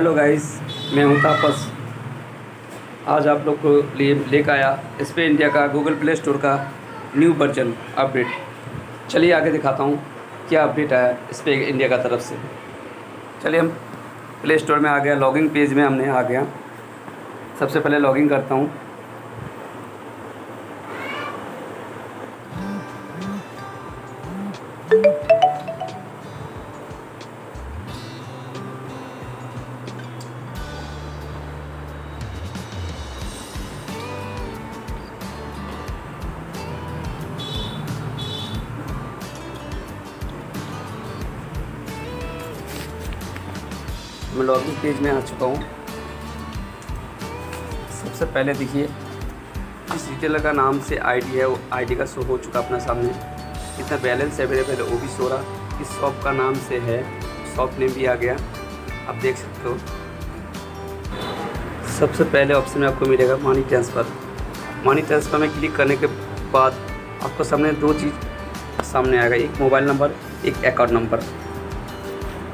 Hello guys, मैं हूं तापस। आज आप लोग को लिए लेकर आया स्पे इंडिया का गूगल प्ले स्टोर का न्यू वर्जन अपडेट। चलिए आगे दिखाता हूं क्या अपडेट आया स्पे इंडिया का तरफ से। चलिए हम प्ले स्टोर में आ गया, लॉगिन पेज में हमने आ गया। सबसे पहले लॉगिन करता हूं। मैं लॉगिन पेज में आ चुका हूँ। सबसे पहले देखिए इस रिटेलर का नाम से आईडी है, वो आईडी का शो हो चुका अपना सामने। कितना बैलेंस अवेलेबल है वो भी शो रहा। इस शॉप का नाम से है, शॉप नेम भी आ गया, आप देख सकते हो। सबसे पहले ऑप्शन में आपको मिलेगा मनी ट्रांसफ़र। मनी ट्रांसफ़र में क्लिक करने के बाद आपको सामने दो चीज़ सामने आएगा, एक मोबाइल नंबर, एक अकाउंट नंबर।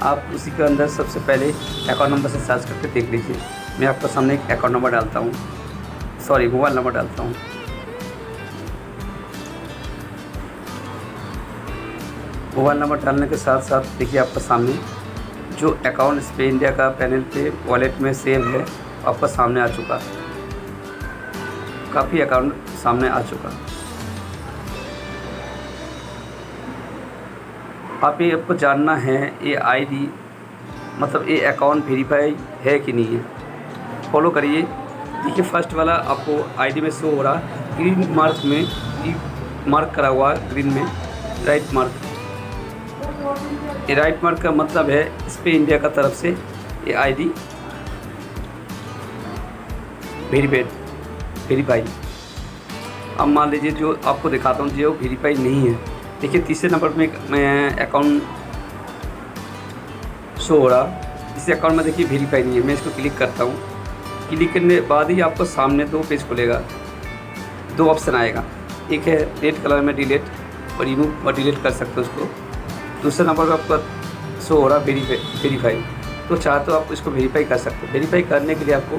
आप उसी के अंदर सबसे पहले अकाउंट नंबर से सर्च करके देख लीजिए। मैं आपको सामने एक अकाउंट नंबर डालता हूँ, सॉरी मोबाइल नंबर डालता हूँ। मोबाइल नंबर डालने के साथ साथ देखिए आपका सामने जो अकाउंट स्पे इंडिया का पैनल पे वॉलेट में सेव है आपका सामने आ चुका। काफ़ी अकाउंट सामने आ चुका। आप ये आपको जानना है ये आईडी मतलब ये अकाउंट वेरीफाई है कि नहीं है। फॉलो करिए। देखिए फर्स्ट वाला आपको आईडी में शो हो रहा ग्रीन मार्क में, मार्क करा हुआ ग्रीन में राइट मार्क। ये राइट मार्क का मतलब है स्पे इंडिया का तरफ से ये आईडी वेरीफाई। अब मान लीजिए जो आपको दिखाता हूँ जो वेरीफाई नहीं है। देखिए तीसरे नंबर में अकाउंट शो हो रहा, इस अकाउंट में देखिए वेरीफाई नहीं है। मैं इसको क्लिक करता हूँ। क्लिक करने के बाद ही आपको सामने दो पेज खुलेगा, दो ऑप्शन आएगा। एक है रेड कलर में डिलीट और रिमूव और डिलीट कर सकते हो उसको। दूसरे नंबर पर आपका शो हो रहा वेरीफाई, तो चाहे तो आप इसको वेरीफाई कर सकते हो। वेरीफाई करने के लिए आपको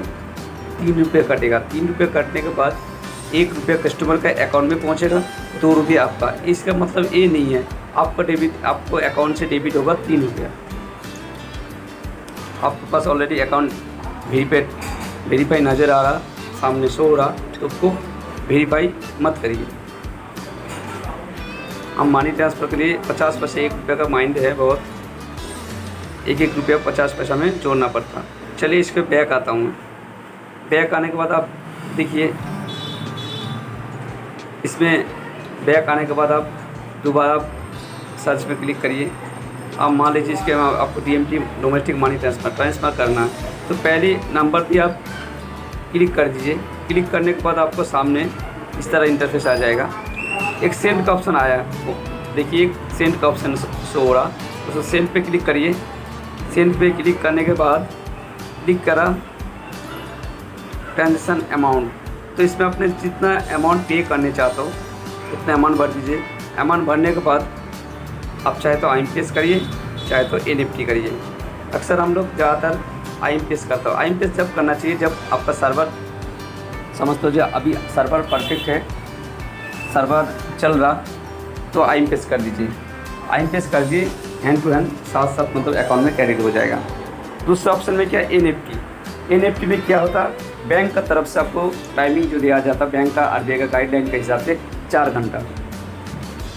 3 रुपये कटेगा। 3 रुपये कटने के बाद 1 रुपया कस्टमर का अकाउंट में पहुंचेगा, 2 रुपये आपका। इसका मतलब ये नहीं है आपका डेबिट, आपको अकाउंट से डेबिट होगा 3 रुपया। आपके पास ऑलरेडी अकाउंट वेरीफाई नज़र आ रहा, सामने शो हो रहा, तो उसको वेरीफाई मत करिए। हम मनी ट्रांसफ़र के लिए 50 पैसे 1 रुपये का माइंड है बहुत, 1 रुपया 50 पैसा में जोड़ना पड़ता। चलिए इस पर बैक आता हूँ। बैक आने के बाद आप देखिए इसमें बैक आने के बाद आप दोबारा सर्च में क्लिक करिए। आप मान लीजिए इसके आपको DMT डोमेस्टिक मनी ट्रांसफ़र करना है, तो पहले नंबर पे आप क्लिक कर दीजिए। क्लिक करने के बाद आपको सामने इस तरह इंटरफेस आ जाएगा। एक सेंड का ऑप्शन आया, देखिए एक सेंड का ऑप्शन शो हो रहा, उसको सेंड पे क्लिक करिए। सेंड पे क्लिक करने के बाद क्लिक करा ट्रांजेक्शन अमाउंट, तो इसमें अपने जितना अमाउंट पे करने चाहते हो उतना अमाउंट भर दीजिए। अमाउंट भरने के बाद आप चाहे तो IMPS करिए, चाहे तो NFT करिए। अक्सर हम लोग ज़्यादातर IMPS करते हो। IMPS जब करना चाहिए जब आपका सर्वर समझते हो जो अभी सर्वर परफेक्ट है, सर्वर चल रहा, तो IMPS कर दीजिए। IMPS कर दिए हैंड टू हैंड, साथ साथ मतलब अकाउंट में क्रेडिट हो जाएगा। दूसरा ऑप्शन में क्या NFT में क्या होता है, बैंक का तरफ से आपको टाइमिंग जो दिया जाता है बैंक का RBI का गाइडलाइन के हिसाब से 4 घंटा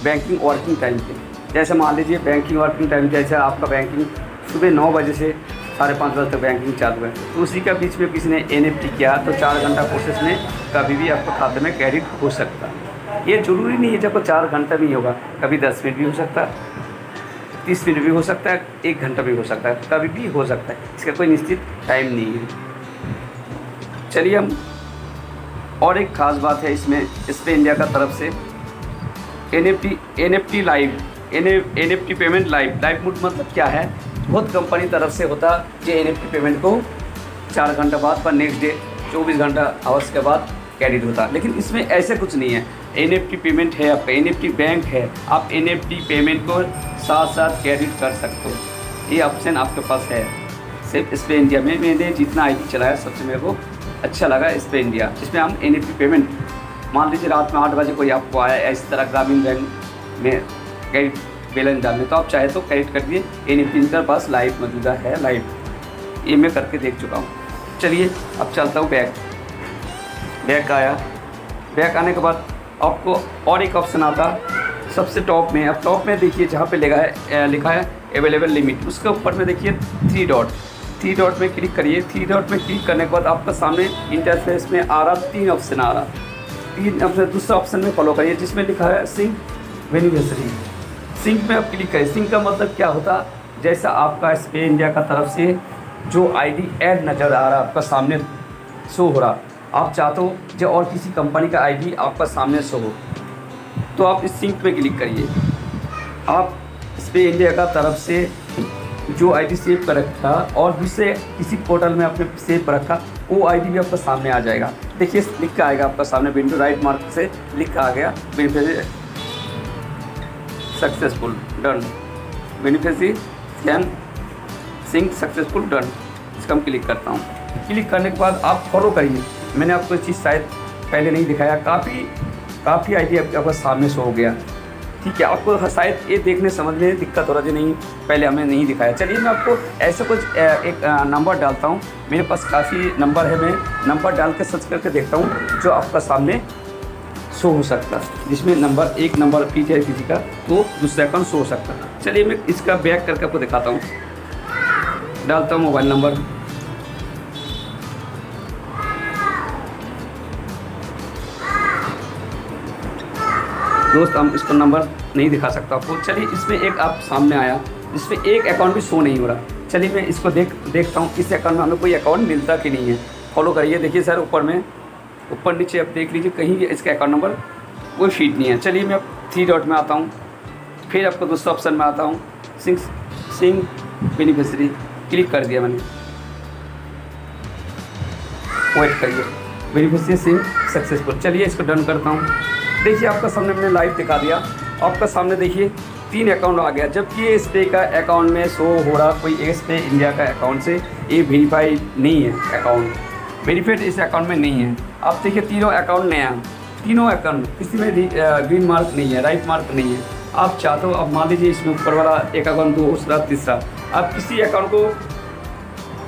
बैंकिंग वर्किंग टाइम पे। जैसे मान लीजिए बैंकिंग वर्किंग टाइम जैसे आपका बैंकिंग सुबह 9 बजे से 5:30 बजे तक बैंकिंग चालू है, तो उसी का बीच में किसी ने NFT किया तो 4 घंटा प्रोसेस में कभी भी आपको खाते में क्रेडिट हो सकता है। ये ज़रूरी नहीं है जब 4 घंटा भी होगा, कभी 10 मिनट भी हो सकता है, 30 मिनट भी हो सकता है, 1 घंटा भी हो सकता है, कभी भी हो सकता है। इसका कोई निश्चित टाइम नहीं है। चलिए हम और एक ख़ास बात है इसमें स्पे इंडिया का तरफ से NFT live, NFT payment live mode मतलब क्या है, बहुत कंपनी तरफ से होता जो NFT पेमेंट को 4 घंटा बाद पर नेक्स्ट डे 24 घंटा आवर्स के बाद क्रेडिट होता, लेकिन इसमें ऐसे कुछ नहीं है। NFT पेमेंट है आपका, NFT बैंक है, आप NFT पेमेंट को साथ साथ क्रेडिट कर सकते हो। ये ऑप्शन आपके पास है। सिर्फ इस पे इंडिया में मैंने जितना आईडी चलाया सबसे मेरे को अच्छा लगा इस पे इंडिया, जिसमें हम एनईएफटी पेमेंट, मान लीजिए रात में 8 बजे कोई आपको आया इस तरह ग्रामीण बैंक में क्रेडिट बैलेंस डालने, तो आप चाहे तो क्रेडिट कर दिए। एनईएफटी इनके पास लाइव मौजूदा है, लाइव ये मैं करके देख चुका हूँ। चलिए अब चलता हूँ बैक आया। बैक आने के बाद आपको और एक ऑप्शन आता सबसे टॉप में। अब टॉप में देखिए जहाँ पे लिखा है अवेलेबल लिमिट, उसके ऊपर में देखिए थ्री डॉट में क्लिक करिए। थ्री डॉट में क्लिक करने के बाद आपका सामने इंटरफेस में आ रहा 3 ऑप्शन आ रहा। 3 ऑप्शन, दूसरा ऑप्शन में फॉलो करिए जिसमें लिखा है सिंक बेनिफिशियरी। सिंक में आप क्लिक करिए। सिंक का मतलब क्या होता, जैसा आपका इस पे इंडिया का तरफ से जो आईडी ऐड नज़र आ रहा आपका सामने शो हो रहा, आप चाहते हो जो और किसी कंपनी का आईडी आपका सामने शो हो, तो आप इस सिंक पे क्लिक करिए। आप इस पे इंडिया का तरफ से जो आईडी सेव कर रखा और दूसरे किसी पोर्टल में आपने सेव कर रखा, वो आईडी भी आपका सामने आ जाएगा। देखिए लिख के आएगा आपका सामने विंडो राइट मार्क से लिख के आ गया beneficiary successful done, beneficiary can sync successful done. इसका मैं क्लिक करता हूँ। क्लिक करने के बाद आप फॉलो करिए। मैंने आपको ये चीज़ शायद पहले नहीं दिखाया, काफ़ी आईडी आपका सामने शो हो गया। ठीक है, आपको शायद ये देखने समझने दिक्कत हो रहा है, नहीं पहले हमें नहीं दिखाया। चलिए मैं आपको ऐसे कुछ एक नंबर डालता हूँ। मेरे पास काफ़ी नंबर है, मैं नंबर डाल के सर्च करके देखता हूँ जो आपका सामने शो हो सकता है, जिसमें नंबर एक नंबर पी जाए किसी का तो दूसरा अकाउंट शो हो सकता है। चलिए मैं इसका बैक करके आपको दिखाता हूँ। डालता हूँ मोबाइल नंबर, दोस्त हम इसको नंबर नहीं दिखा सकता आपको। चलिए इसमें एक आप सामने आया जिसमें एक अकाउंट भी शो नहीं हो रहा। चलिए मैं इसको देखता हूँ इस अकाउंट में हमें कोई अकाउंट मिलता कि नहीं है। फॉलो करिए, देखिए सर ऊपर नीचे आप देख लीजिए कहीं भी इसका अकाउंट नंबर कोई फीड नहीं है। चलिए मैं 3 डॉट में आता हूँ, फिर आपको दूसरा ऑप्शन में आता हूँ सिंक बेनिफिशियरी, क्लिक कर दिया मैंने। वेट करिए, बेनिफिशियरी सिंक सक्सेसफुल। चलिए इसको डन करता हूँ। देखिए आपका सामने मैंने लाइव दिखा दिया। आपका सामने देखिए 3 अकाउंट आ गया, जबकि ये इस पे का अकाउंट में शो हो रहा कोई इस पे इंडिया का अकाउंट से ये वेरीफाई नहीं है, अकाउंट वेरीफाइड इस अकाउंट में नहीं है। आप देखिए तीनों अकाउंट नया, तीनों अकाउंट किसी में ग्रीन मार्क नहीं है, राइट मार्क नहीं है। आप चाहते हो, अब मान लीजिए इसमें ऊपर वाला एक अकाउंट, दूसरा, तीसरा, आप किसी अकाउंट को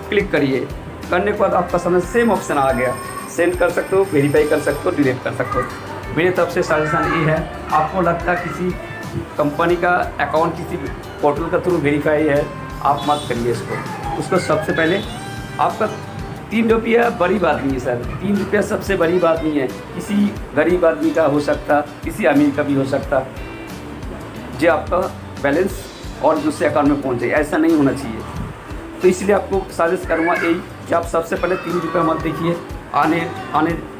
क्लिक करिए। करने के बाद आपका सामने सेम ऑप्शन आ गया, सेंड कर सकते हो, वेरीफाई कर सकते हो, डिलीट कर सकते हो। मेरी तरफ से सजेशन ये है, आपको लगता है किसी कंपनी का अकाउंट किसी पोर्टल का थ्रू वेरीफाई है, आप मत करिए इसको। उसको सबसे पहले आपका 3 रुपया बड़ी बात नहीं है सर, 3 रुपया सबसे बड़ी बात नहीं है। किसी गरीब आदमी का हो सकता, किसी अमीर का भी हो सकता, जो आपका बैलेंस और दूसरे अकाउंट में पहुँचे, ऐसा नहीं होना चाहिए। तो इसलिए आपको सजेस्ट करूँगा यही कि आप सबसे पहले 3 रुपया मत देखिए। आने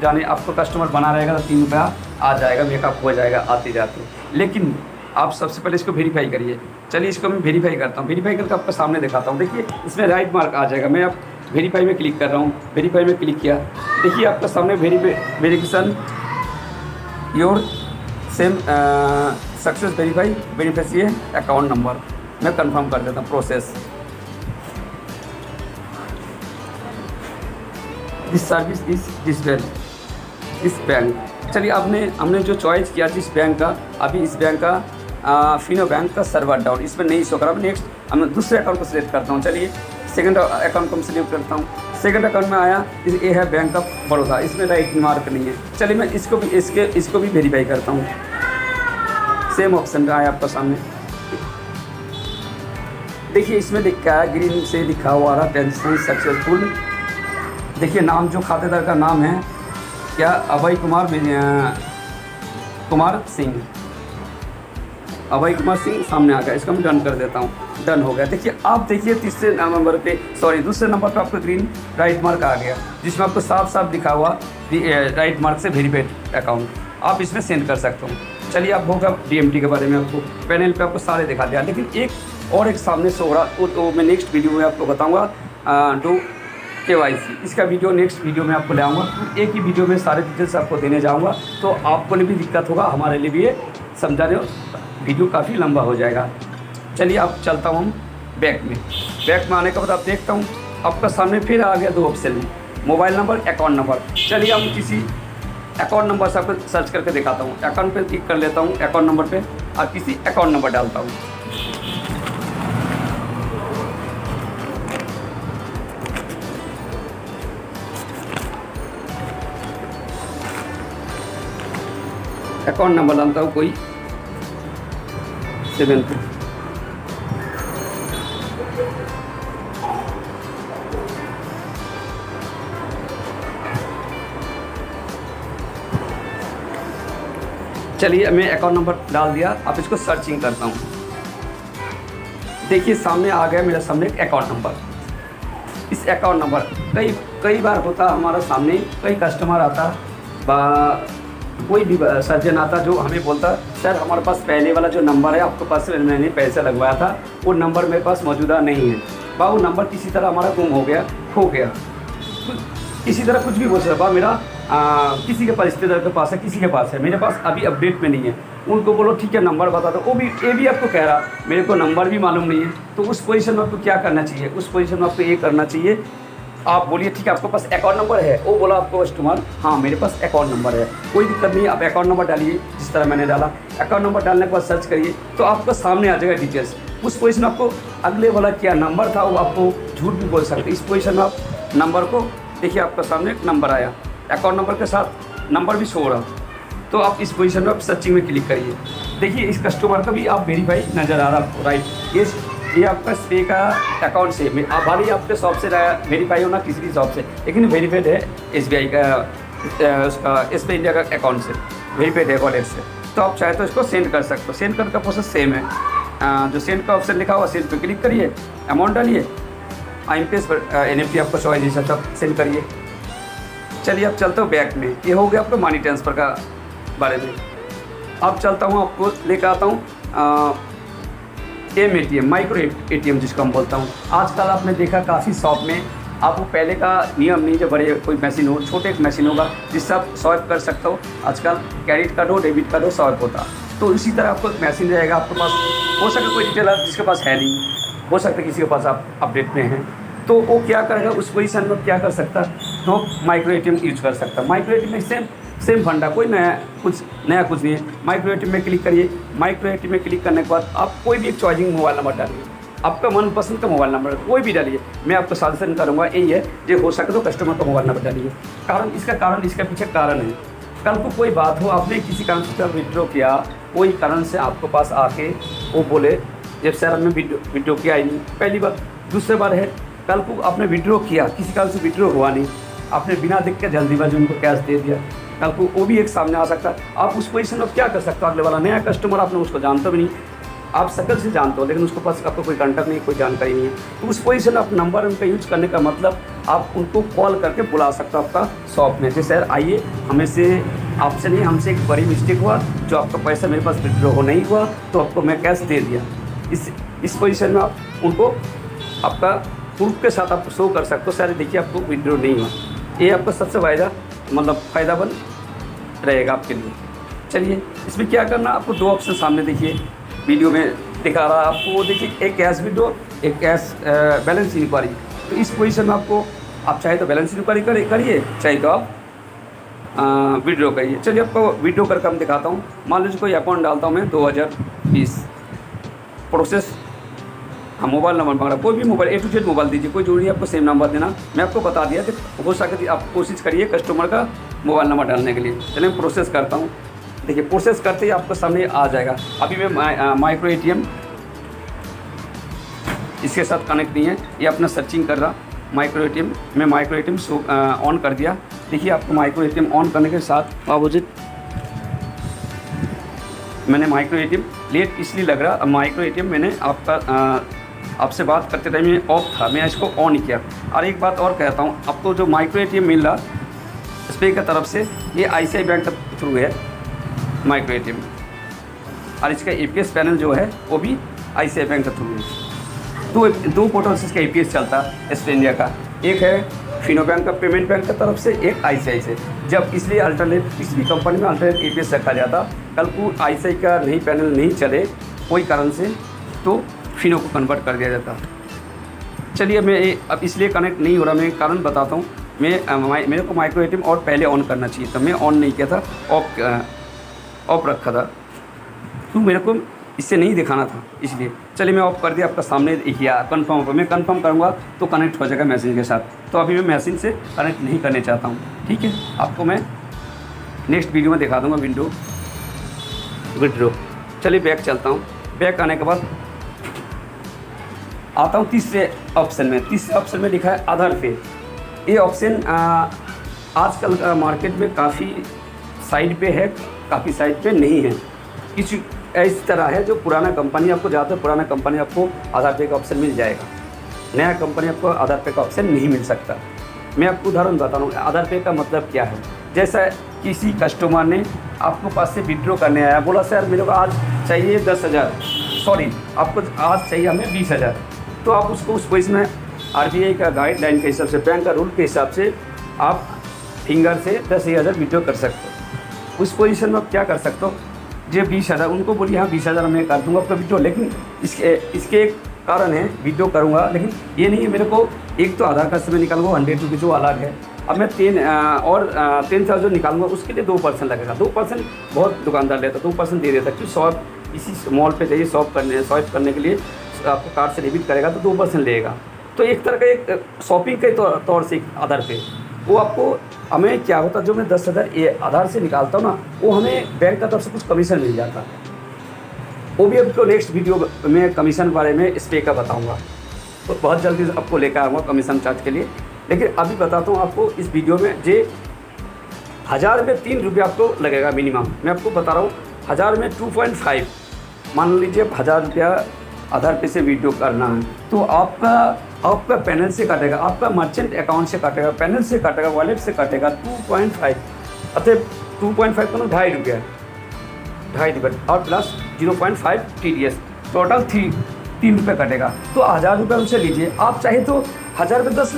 जाने आपको कस्टमर बना रहेगा तो 3 रुपया आ जाएगा, मेकअप हो जाएगा आते जाते। लेकिन आप सबसे पहले इसको वेरीफाई करिए। चलिए इसको मैं वेरीफाई करता हूँ, वेरीफाई करके आपको सामने दिखाता हूँ। देखिए इसमें राइट मार्क आ जाएगा। मैं अब वेरीफाई में क्लिक कर रहा हूँ, वेरीफाई में क्लिक किया, देखिए आपका सामने verification your same success verify beneficiary account number. मैं कंफर्म कर देता हूँ process. This service is this bank. चलिए हमने जो चॉइस किया जिस बैंक का, अभी इस बैंक का फिनो बैंक का सर्वर डाउन, इसमें नहीं शो करा। नेक्स्ट हम दूसरे अकाउंट को सिलेक्ट करता हूँ। चलिए सेकंड अकाउंट को मैं सिलेक्ट करता हूँ। सेकंड अकाउंट में आया, ये है बैंक ऑफ बड़ौदा, इसमें राइट मार्क नहीं है। चलिए मैं इसको भी वेरीफाई करता हूँ। सेम ऑप्शन आया आपका सामने, देखिए इसमें लिखा है ग्रीन से लिखा हुआ रहा ट्रांजेक्शन सक्सेसफुल। देखिए नाम जो खातेदार का नाम है क्या, अभय कुमार सिंह, अभय कुमार सिंह सामने आ गया। इसको मैं डन कर देता हूँ, डन हो गया। देखिए आप देखिए दूसरे नंबर पे आपको ग्रीन राइट मार्क आ गया, जिसमें आपको साफ साफ दिखा हुआ राइट मार्क से वेरीफाइड अकाउंट। आप इसमें सेंड कर सकते हो। चलिए आप होगा DMT के बारे में आपको पैनल पे आपको सारे दिखा दिया, लेकिन एक सामने शो हो रहा तो मैं नेक्स्ट वीडियो में आपको बताऊँगा। डू KYC, इसका वीडियो नेक्स्ट वीडियो में आपको ले आऊँगा। तो एक ही वीडियो में सारे डिटेल्स आपको देने जाऊँगा, तो आपको भी दिक्कत होगा, हमारे लिए भी ये समझाने वीडियो काफ़ी लंबा हो जाएगा। चलिए अब चलता हूँ हम बैक में आने के बाद आप देखता हूँ आपका सामने फिर आ गया 2 ऑप्शन में, मोबाइल नंबर, अकाउंट नंबर। चलिए हम किसी अकाउंट नंबर से आपको सर्च करके दिखाता हूँ। अकाउंट पे क्लिक कर लेता हूँ, अकाउंट नंबर पे, और किसी अकाउंट नंबर डालता हूँ। अकाउंट नंबर डालता हूँ कोई 7 पे। चलिए मैं अकाउंट नंबर डाल दिया, अब इसको सर्चिंग करता हूँ। देखिए सामने आ गया मेरे सामने एक अकाउंट नंबर। इस अकाउंट नंबर कई बार होता हमारा सामने, कई कस्टमर आता कोई भी सर्जन आता जो हमें बोलता सर हमारे पास पहले वाला जो नंबर है आपके पास मैंने पैसा लगवाया था वो नंबर मेरे पास मौजूदा नहीं है, वो नंबर किसी तरह हमारा गुम हो गया, खो गया, किसी तरह कुछ भी बोल सकता मेरा किसी के पास, रिश्तेदार के पास है, किसी के पास है, मेरे पास अभी अपडेट में नहीं है। उनको बोलो ठीक है नंबर बता दो, वो भी ये भी आपको कह रहा मेरे को नंबर भी मालूम नहीं है। तो उस पोजीशन में आपको क्या करना चाहिए? उस पोजीशन में आपको ये करना चाहिए, आप बोलिए ठीक है आपके पास अकाउंट नंबर है, वो बोला आपको कस्टमर हाँ मेरे पास अकाउंट नंबर है, कोई दिक्कत नहीं, आप अकाउंट नंबर डालिए जिस तरह मैंने डाला। अकाउंट नंबर डालने के बाद सर्च करिए तो आपको सामने आ जाएगा डिटेल्स। उस पोजीशन में आपको अगले वाला क्या नंबर था वो आपको झूठ भी बोल सकते। इस पोजीशन में आप नंबर को देखिए, आपका सामने एक नंबर आया, अकाउंट नंबर के साथ नंबर भी शो रहा, तो आप इस पोजीशन में आप सर्चिंग में क्लिक करिए। देखिए इस कस्टमर का भी आप वेरीफाई नज़र आ रहा आपको, राइट। ये आपका पे का अकाउंट से भले ही आपके शॉप से वेरीफाई होना किसी भी शॉप से, लेकिन वेरीफाइड है SBI का, उसका SBI इंडिया का अकाउंट से वेरीफाइड है वॉलेट से। तो आप चाहे तो इसको सेंड कर सकते हो। सेंड करने का प्रोसेस सेम है, जो सेंड का ऑप्शन लिखा हुआ सेंड पे क्लिक करिए, अमाउंट डालिए, IMPS पर NFT आपको चॉइस जैसा सेंड करिए। चलिए अब चलता हूँ बैक में। ये हो गया आपको मनी ट्रांसफ़र का बारे में। अब चलता हूँ आपको लेकर आता हूँ ATM, माइक्रो ATM जिसको हम बोलता हूँ। आजकल आपने देखा काफ़ी शॉप में आपको पहले का नियम नहीं, जो बड़े कोई मशीन हो, छोटे एक मशीन होगा जिससे आप स्वाइप कर सकते हो। आजकल क्रेडिट कार्ड हो, डेबिट कार्ड हो, स्वाइप होता। तो इसी तरह आपको एक मशीन रहेगा आपके पास। हो सकता कोई डिटेलर जिसके पास है नहीं, हो सकता है किसी के पास आप अपडेट में हैं, तो वो क्या करेगा उस पोजीशन में क्या कर सकता है, तो माइक्रो ATM यूज कर सकता है। माइक्रो ATM में सेम फंडा, कोई नया कुछ नहीं है। माइक्रो ATM में क्लिक करिए। माइक्रो ATM में क्लिक करने के बाद आप कोई भी एक चॉइसिंग मोबाइल नंबर डालिए, आपका मनपसंद का मोबाइल नंबर कोई भी डालिए। मैं आपको सजेशन करूँगा यही है, जो हो सके तो कस्टमर का मोबाइल नंबर डालिए। इसका पीछे कारण है, कल को कोई बात हो, आपने किसी कारण से विड्रॉ किया, कोई कारण से आपके पास आके वो बोले जब सर हमने विड्रॉ किया ही नहीं, पहली बार। दूसरी बार है कल को आपने विड्रॉ किया, किसी कारण से विड्रॉ हुआ नहीं, आपने बिना देख के जल्दीबाजी उनको कैश दे दिया, कल को वो भी एक सामने आ सकता है। आप उस पोजीशन में क्या कर सकते हो? अगले वाला नया कस्टमर, आपने उसको जानते भी नहीं, आप शक्ल से जानते हो लेकिन उसके पास आपको कोई कॉन्टैक्ट नहीं, कोई जानकारी नहीं है। तो उस पोजीशन में आप नंबर उनका यूज करने का मतलब आप उनको कॉल करके बुला सकते हो आपका शॉप में, जैसे सर आइए, हमें से आपसे नहीं, हमसे एक बड़ी मिस्टेक हुआ, जो आपका पैसा मेरे पास विड्रॉ नहीं हुआ तो आपको मैं कैश दे दिया। इस पोजीशन में आप उनको आपका प्रूफ के साथ आप शो कर सकते हो, सर देखिए आपको विड्रॉ नहीं हुआ। ये आपको सबसे फ़ायदामंद रहेगा आपके लिए। चलिए इसमें क्या करना, आपको 2 ऑप्शन सामने देखिए, वीडियो में दिखा रहा है आपको, वो देखिए, एक कैश विड्रॉ, एक कैश बैलेंस इंक्वायरी। तो इस पोजीशन में आपको, आप चाहे तो बैलेंस इंक्वायरी करिए, चाहे तो आप विड्रॉ करिए। चलिए आपको विड्रॉ करके हम दिखाता हूँ। मान लीजिए कोई अकाउंट डालता हूँ मैं 2020, प्रोसेस, हाँ मोबाइल नंबर मांग रहा, कोई भी mobile A to Z mobile दीजिए, कोई जरूरी है आपको सेम नंबर देना। मैं आपको बता दिया कि हो सके आप कोशिश करिए कस्टमर का मोबाइल नंबर डालने के लिए। चलिए मैं प्रोसेस करता हूँ। देखिए प्रोसेस करते ही आपको सामने आ जाएगा। अभी मैं माइक्रो ATM इसके साथ कनेक्ट नहीं है, ये अपना सर्चिंग कर रहा। माइक्रो ATM, मैं माइक्रो ATM ऑन कर दिया। देखिए आपको माइक्रो ATM ऑन करने के साथ अपोजिट मैंने माइक्रो ATM लेट इसलिए लग रहा, अब माइक्रो ATM मैंने आपसे बात करते टाइम में ऑफ था, मैं इसको ऑन ही किया। और एक बात और कहता हूँ, आपको जो माइक्रो ATM मिल रहा SBI की तरफ से, ये ICICI बैंक के थ्रू है माइक्रो ATM, और इसका APS पैनल जो है वो भी ICICI बैंक के थ्रू है। दो पोर्टल से इसका APS चलता है SBI इंडिया का, एक है फिनो बैंक का पेमेंट बैंक की तरफ से, एक ICICI से। जब इसलिए अल्टरनेट किसी भी कंपनी में अल्टरनेट APS रखा जाता, कल को ICICI का नहीं पैनल नहीं चले कोई कारण से, तो फिनो को कन्वर्ट कर दिया जाता। चलिए मैं अब इसलिए कनेक्ट नहीं हो रहा, मैं कारण बताता हूँ। मेरे को माइक्रो एटीएम और पहले ऑन करना चाहिए था, मैं ऑन नहीं किया था, ऑफ रखा था, तो मेरे को इससे नहीं दिखाना था, इसलिए चलिए मैं ऑफ कर दिया। आपका सामने किया कन्फर्म, मैं कन्फर्म करूँगा तो कनेक्ट हो जाएगा मैसेज के साथ। तो अभी मैं मैसेज से कनेक्ट नहीं करने चाहता हूँ, ठीक है। आपको मैं नेक्स्ट वीडियो में दिखा दूँगा विड्रो। चलिए बैक चलता हूँ। बैक आने के बाद आता हूँ तीसरे ऑप्शन में। तीसरे ऑप्शन में लिखा है आधार पे। ये ऑप्शन आजकल मार्केट में काफ़ी साइड पे है, काफ़ी साइड पे नहीं है। किसी इस तरह है जो पुराना कंपनी, आपको ज़्यादातर पुराना कंपनी आपको आधार पे का ऑप्शन मिल जाएगा, नया कंपनी आपको आधार पे का ऑप्शन नहीं मिल सकता। मैं आपको उदाहरण बता रहा हूँ आधार पे का मतलब क्या है। जैसा किसी कस्टमर ने आपको पास से विड्रॉ करने आया, बोला सर मेरे को आज चाहिए 10,000, सॉरी आपको आज चाहिए हमें 20,000, तो आप उसको उस पोजिशन में RBI का गाइडलाइन के हिसाब से, बैंक का रूल के हिसाब से आप फिंगर से 10,000 विड्रॉ कर सकते हो। उस पोजीशन में आप क्या कर सकते हो, जो 20,000 उनको बोलिए हाँ 20,000 मैं कर दूँगा आपका विड्रॉ, लेकिन इसके एक कारण है विड्रॉ करूँगा, लेकिन ये नहीं है मेरे को एक तो आधार कार्ड से मैं निकालूंगा 100 रुपीज़ जो अलग है। अब मैं 10,000 निकालूंगा, उसके लिए 2% लगेगा। 2% बहुत दुकानदार लेता, 2% दे देता, क्योंकि शॉप इसी मॉल पे चाहिए स्वाइप करने के लिए आपको कार्ड से डेबिट करेगा तो 2% लेगा। तो एक तरह का एक शॉपिंग के तौर से आधार पे वो आपको, हमें क्या होता जो मैं 10,000 ये आधार से निकालता हूँ ना, वो हमें बैंक का तरफ से कुछ कमीशन मिल जाता है। वो भी आपको नेक्स्ट वीडियो में कमीशन बारे में इस पे का बताऊँगा, तो बहुत जल्दी आपको लेकर आऊँगा कमीशन चार्ज के लिए। लेकिन अभी बताता हूँ आपको इस वीडियो में, जे 1000 में 3 रुपये आपको लगेगा मिनिमम। मैं आपको बता रहा हूँ 1000 में 2.5, मान लीजिए 1000 रुपया आधार पे से विड्रॉ करना है, तो आपका पैनल से काटेगा, आपका मर्चेंट अकाउंट से काटेगा, पैनल से काटेगा, वॉलेट से काटेगा 2.5, अतः 2.5 को 2.5 रुपया, 2.5 रुपये और प्लस 0.5 TDS, टोटल 3 रुपये कटेगा। तो 1000 रुपये उनसे लीजिए, आप चाहे तो 1000 रुपये 10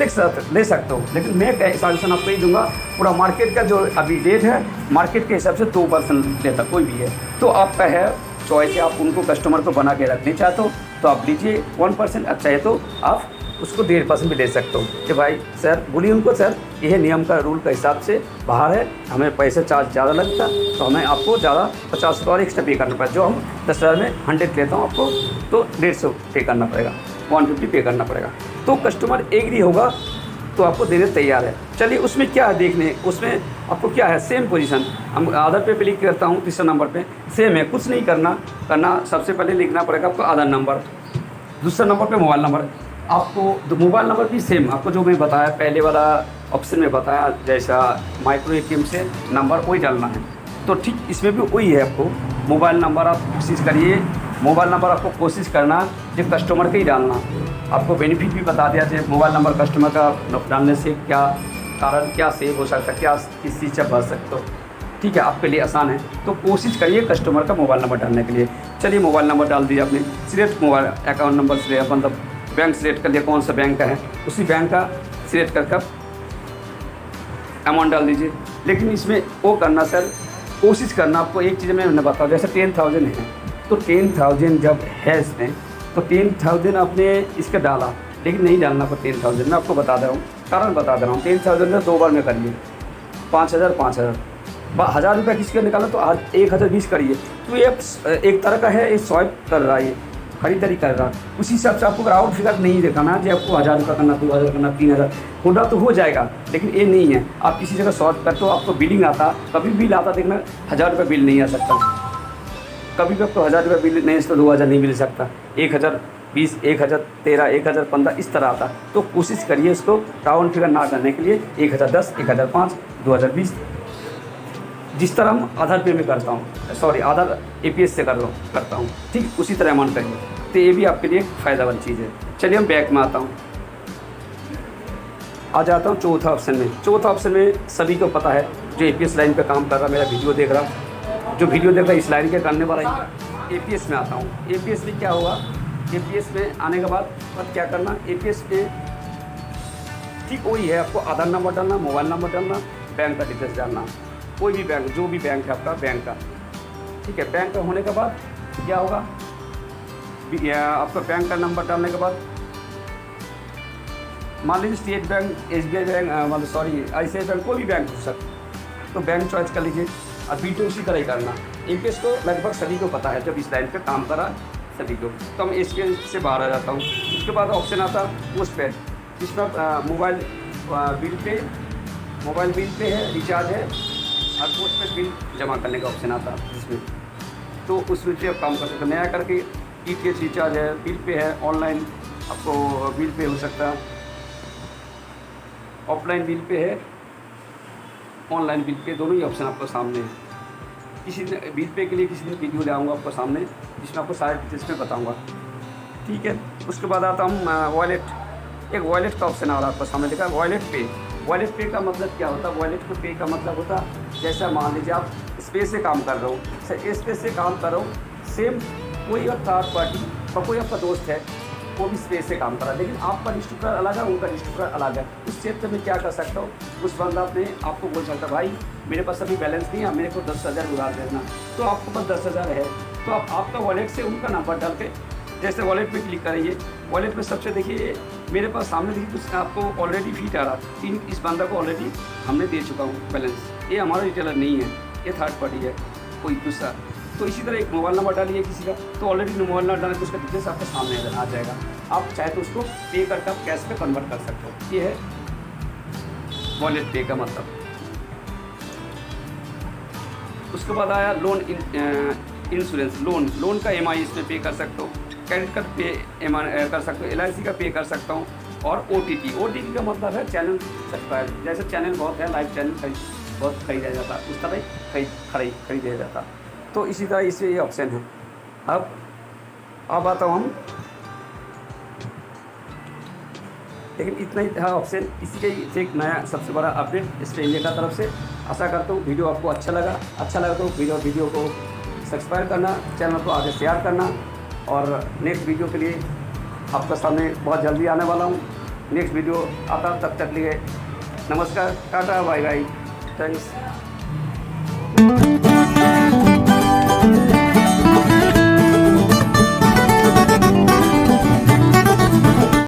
ले सकते हो, लेकिन मैं सजेशन आपको ये दूंगा, पूरा मार्केट का जो अभी रेट है मार्केट के हिसाब से 2% लेता कोई भी है, तो आपका है चॉइस है। आप उनको कस्टमर को बना के रखने चाहते हो तो आप लीजिए 1%, अच्छा है तो आप उसको 1.5% भी दे सकते हो कि भाई सर, बोलिए उनको सर यह नियम का रूल का हिसाब से बाहर है, हमें पैसे चार्ज ज़्यादा लगता तो हमें आपको ज़्यादा 50 रुपये और एक्स्ट्रा पे करना पड़ेगा। जो हम 10,000 में 100 लेता हूँ आपको तो 150 पे करना पड़ेगा, 150 पे करना पड़ेगा। तो कस्टमर एग्री होगा तो आपको देने तैयार है। चलिए उसमें क्या है देखने, उसमें आपको क्या है, सेम पोजीशन। हम आधार पे क्लिक करता हूँ, तीसरा नंबर पे सेम है, कुछ नहीं करना सबसे पहले लिखना पड़ेगा आपको आधार नंबर, दूसरा नंबर पे मोबाइल नंबर। आपको मोबाइल नंबर भी सेम, आपको जो मैं बताया पहले वाला ऑप्शन में बताया, जैसा माइक्रो एटीएम से नंबर वही डालना है, तो ठीक इसमें भी वही है। आपको मोबाइल नंबर आप कोशिश करिए, मोबाइल नंबर आपको कोशिश करना जो कस्टमर का ही डालना। आपको बेनिफिट भी बता दिया जाए, मोबाइल नंबर कस्टमर का डालने से क्या कारण, क्या सेव हो सकता है, क्या किस चीज़ से बच सकते हो, ठीक है, आपके लिए आसान है। तो कोशिश करिए कस्टमर का मोबाइल नंबर डालने के लिए। चलिए मोबाइल नंबर डाल दिया आपने, सिलेक्ट मोबाइल अकाउंट नंबर से मतलब बैंक सिलेक्ट कर लिया, कौन सा बैंक का है उसी बैंक का सिलेक्ट करके अमाउंट डाल दीजिए। लेकिन इसमें वो करना सर, कोशिश करना आपको एक चीज़ मैं बताऊँ, जैसे 10,000 है तो 10,000 जब है इसमें तो 10,000 आपने इसका डाला, लेकिन नहीं डालना आपको 10,000। मैं आपको बता दे रहा हूँ, कारण बता दे रहा हूँ। 10,000 में 2 बार में करिए, 5,000 5,000 1000 रुपये किसके निकाला तो आज 1,020 करिए। तो ये एक तरह का है, ये स्वाइप कर रहा है, ये खरीदारी कर रहा है। उसी हिसाब से आपको राउंड फिगर नहीं दिखाना जो आपको 1000 रुपये करना, 2,000 करना, 3,000 होना तो हो जाएगा, लेकिन ये नहीं है। आप किसी जगह शॉर्ट करते हो, आपको बिलिंग आता, कभी बिल आता देखना 1000 रुपये बिल नहीं आ सकता, कभी भी आपको 1000 रुपये बिल नहीं, तो 2,000 नहीं मिल सकता, 1,020, 1,013, 1,015 इस तरह आता। तो कोशिश करिए इसको राउंड फिगर ना करने के लिए 1,010, 1,005, 2,020 जिस तरह हम आधार पे में करता हूँ, सॉरी आधार APS से करता हूँ, ठीक उसी तरह अमाउंट करिए, तो ये भी आपके लिए एक फ़ायदेमंद चीज़ है। चलिए हम बैक में आता हूँ, आ जाता हूँ चौथा ऑप्शन में। चौथा ऑप्शन में सभी को पता है जो APS लाइन पे काम कर रहा, मेरा वीडियो देख रहा, जो वीडियो देख रहा है इस लाइन के करने वाला है। APS में आता हूँ। APS में क्या होगा, APS में आने के बाद क्या करना, APS में ठीक वही है, आपको आधार नंबर डालना, मोबाइल नंबर डालना, बैंक का डिटेल्स डालना, कोई भी बैंक, जो भी बैंक है आपका बैंक का, ठीक है। बैंक का होने के बाद क्या होगा, आपका बैंक का नंबर डालने के बाद मान लीजिए स्टेट बैंक, SBI बैंक, मतलब सॉरी ICICI बैंक, कोई भी बैंक हो सकता, तो बैंक चॉइस कर लीजिए। अब B2 उसी तरह ही करना। MPS को लगभग सभी को पता है, जब इस लाइन पे काम करा सभी को। तो हम SBI से बाहर आ जाता हूँ। उसके बाद ऑप्शन आता पोस्ट पेड, जिसमें मोबाइल बिल पे है, रिचार्ज है, और पोस्ट पेड बिल जमा करने का ऑप्शन आता है जिसमें, तो उसमें से आप काम कर सकते हैं। नया करके DTH रिचार्ज है, बिल पे है, ऑनलाइन आपको बिल पे हो सकता है, ऑफलाइन बिल पे है, ऑनलाइन बिल पे, दोनों ही ऑप्शन आपको सामने है। किसी दिन बिल पे के लिए किसी दिन वीडियो ले आऊँगा आपको सामने, जिसमें आपको सारे डिटेल्स में बताऊँगा, ठीक है। उसके बाद आता हूँ वॉलेट। एक वॉलेट का ऑप्शन आ रहा है आपको सामने, देखा वॉलेट पे। वॉलेट पे का मतलब क्या होता है? वॉलेट पे का मतलब होता है, जैसा मान लीजिए आप स्पेस से काम कर रहे हो, स्पेस से काम कर रहे हो, सेम कोई और थर्ड पार्टी और कोई आपका दोस्त है, वो भी स्पेस से काम कर रहा है, लेकिन आपका डिस्ट्रीब्यूटर अलग है, उनका डिस्ट्रीब्यूटर अलग है। उस क्षेत्र में क्या कर सकता हो, उस बंदा अपने आपको बोल सकता, भाई मेरे पास अभी बैलेंस नहीं है, मेरे को 10,000 उधार देना। तो आपके पास 10,000 है, तो आप आपका वॉलेट से उनका नंबर डाल के, जैसे वॉलेट पे क्लिक करेंगे, वॉलेट पे सबसे देखिए मेरे पास सामने देखिए कुछ आपको ऑलरेडी फीट आ रहा है, इस बंदा को ऑलरेडी हमने दे चुका हूँ बैलेंस, ये हमारा रिटेलर नहीं है, ये थर्ड पार्टी है कोई दूसरा। तो इसी तरह एक मोबाइल नंबर डालिए किसी का, तो ऑलरेडी मोबाइल नंबर डालें तो उसका डिटेल्स आपके सामने आ जाएगा। आप चाहे तो उसको पे करके आप कैश पे कन्वर्ट कर सकते हो, ये है वॉलेट पे का मतलब। उसके बाद आया लोन इंश्योरेंस, लोन का EMI इसमें पे कर सकते हो, क्रेडिट कार्ड पे कर सकते हो, LIC का पे कर सकता हूँ, और OTT का मतलब है चैनल सब्सक्राइब, जैसे चैनल बहुत है, लाइव चैनल बहुत खरीदा जाता है, उस तरह खरीदा जाता। तो इसी तरह इससे ये ऑप्शन है। अब आता हूँ हम, लेकिन इतना ही था ऑप्शन, इसी का ही एक नया सबसे बड़ा अपडेट इस इंडिया का तरफ से। आशा करता हूँ वीडियो आपको अच्छा लगा तो वीडियो को सब्सक्राइब करना, चैनल को आगे शेयर करना, और नेक्स्ट वीडियो के लिए आपका सामने बहुत जल्दी आने वाला हूँ। नेक्स्ट वीडियो आता, तब तक लिए नमस्कार, टाटा, बाय बाय, थैंक्स।